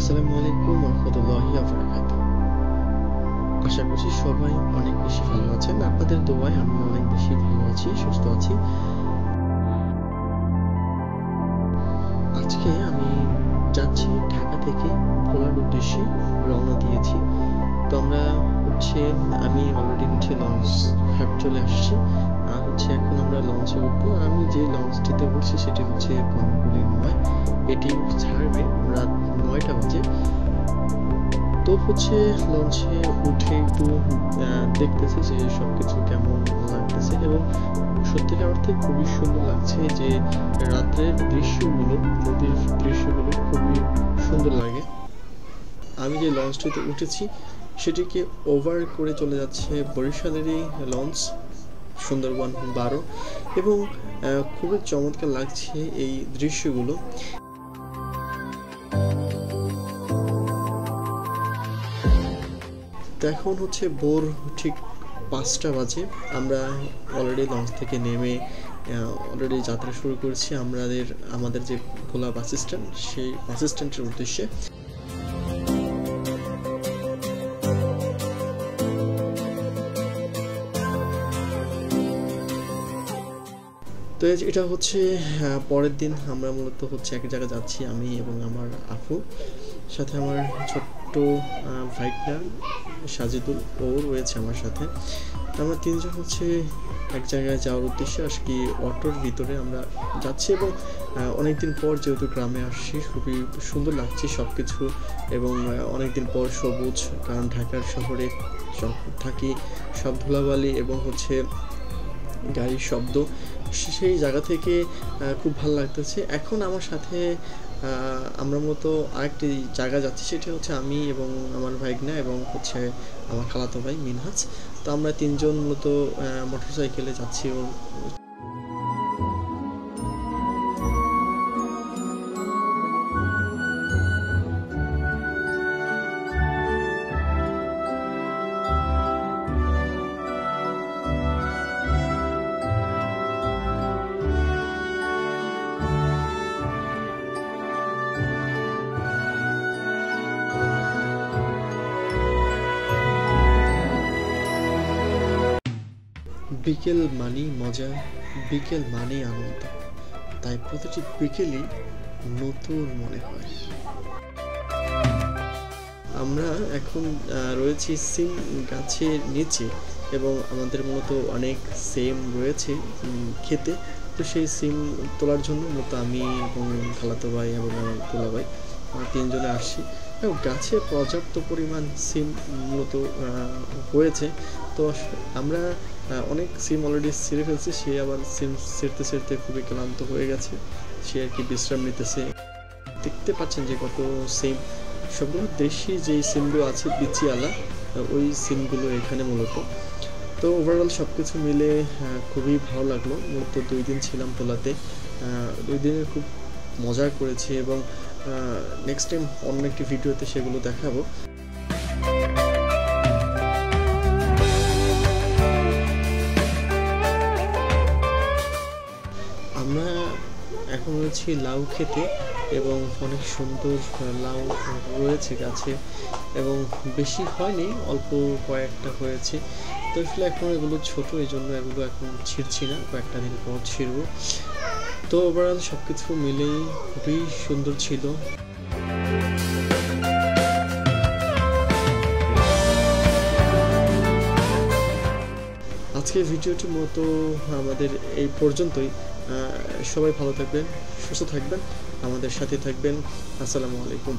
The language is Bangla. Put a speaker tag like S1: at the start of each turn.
S1: আসসালামু আলাইকুম ওয়া রাহমাতুল্লাহি ওয়া বারাকাতুহু। আশা করছি সবাই অনেক বেশি ভালো আছেন। আপনাদের দোয়ায় আমি অনেক বেশি ভালো আছি, সুস্থ আছি। আজকে আমি যাচ্ছি ঢাকা থেকে ভোলার উদ্দেশ্যে রওনা দিয়েছি। তো আমি অলরেডি লঞ্চ ঘাট চলে আসছি। এখন আমরা লঞ্চে উঠবো। আমি যে লঞ্চটিতে উঠছি সেটি হচ্ছে কর্ণফুলী 9। এটি ছাড়বে রাত 9টা বাজে। তো লঞ্চে উঠে একটু দেখতেছি যে সবকিছু কেমন লাগতেছে, এবং সত্যিকার অর্থে খুবই সুন্দর লাগছে যে রাত্রের দৃশ্যগুলো, নদীর দৃশ্যগুলো খুবই সুন্দর লাগে। আমি যে লঞ্চটিতে উঠেছি সেটিকে ওভার করে চলে যাচ্ছে বরিশালেরই লঞ্চ সুন্দরবন 12, এবং খুবই চমৎকার লাগছে এই দৃশ্যগুলো। তো এখন ভোর ঠিক 5টা বাজে। আমরা অলরেডি লঞ্চ থেকে নেমে অলরেডি যাত্রা শুরু করেছি আমাদের যে ভোলা বাস স্ট্যান্ড, সেই বাস স্ট্যান্ডের উদ্দেশ্যে। তো এটা পরের দিন। আমরা মূলত এক জায়গায় যাচ্ছি, আমি এবং আমার আপু, সাথে আমার ছোট্ট ভাইটা সাজিদুল, ও রয়েছে আমার সাথে। আমরা তিনজন এক জায়গায় যাওয়ার উদ্দেশ্যে অটোর ভিতরে আমরা যাচ্ছি, এবং অনেকদিন পর যেহেতু গ্রামে আসছি, খুবই সুন্দর লাগছে সব কিছু, এবং অনেকদিন পর সবুজ, কারণ ঢাকার শহরে থাকি সব ধুলাবালি এবং গাড়ির শব্দ, সেই জায়গা থেকে খুব ভালো লাগতেছে। এখন আমার সাথে আমরা আরেকটি জায়গা যাচ্ছি, সেটা আমি এবং আমার ভাইগনা এবং আমার খালাতো ভাই মিনহাজ। তো আমরা তিনজন মোটরসাইকেলে যাচ্ছি। বিকেল মানেই মজা, বিকেল মানেই আনন্দ, তাই প্রতিটি বিকেলই নতুন মনে হয়। আমরা এখন রয়েছি সিম গাছের নিচে, এবং আমাদের অনেক সিম রয়েছে খেতে। তো সেই সিম তোলার জন্য আমি এবং খালাতো ভাই এবং আমার তোলা ভাই তিনজনে আসছি, এবং গাছে পর্যাপ্ত পরিমাণ সিম হয়েছে। তো আমরা অনেক সিম অলরেডি ছিঁড়ে ফেলছি। সে আবার সিম ছিঁড়তে খুবই ক্লান্ত হয়ে গেছে, সে বিশ্রাম নিতেছে। দেখতে পাচ্ছেন যে কত সিম, সবগুলো দেশি যে সিমগুলো আছে বিচিওয়ালা, ওই সিমগুলো এখানে মূলত। তো ওভারঅল সব কিছু মিলে খুবই ভালো লাগলো। 2 দিন ছিলাম ভোলাতে, 2 দিনের খুব মজা করেছি, এবং নেক্সট টাইম অন্য একটি ভিডিওতে সেগুলো দেখাবো। আমরা এখন লাউ খেতে, এবং অনেক সুন্দর লাউ রয়েছে গাছে, এবং বেশি হয়নি, অল্প কয়েকটা হয়েছে। তো এখন এগুলো ছোট, এই জন্য এগুলো এখন ছিঁড়ছি না, কয়েকটা দিন পর ছিঁড়বো। তো ওভারঅল সব কিছু মিলেই খুবই সুন্দর ছিল। আজকের ভিডিওটি আমাদের এই পর্যন্তই। সবাই ভালো থাকবেন, সুস্থ থাকবেন, আমাদের সাথে থাকবেন। আসসালামু আলাইকুম।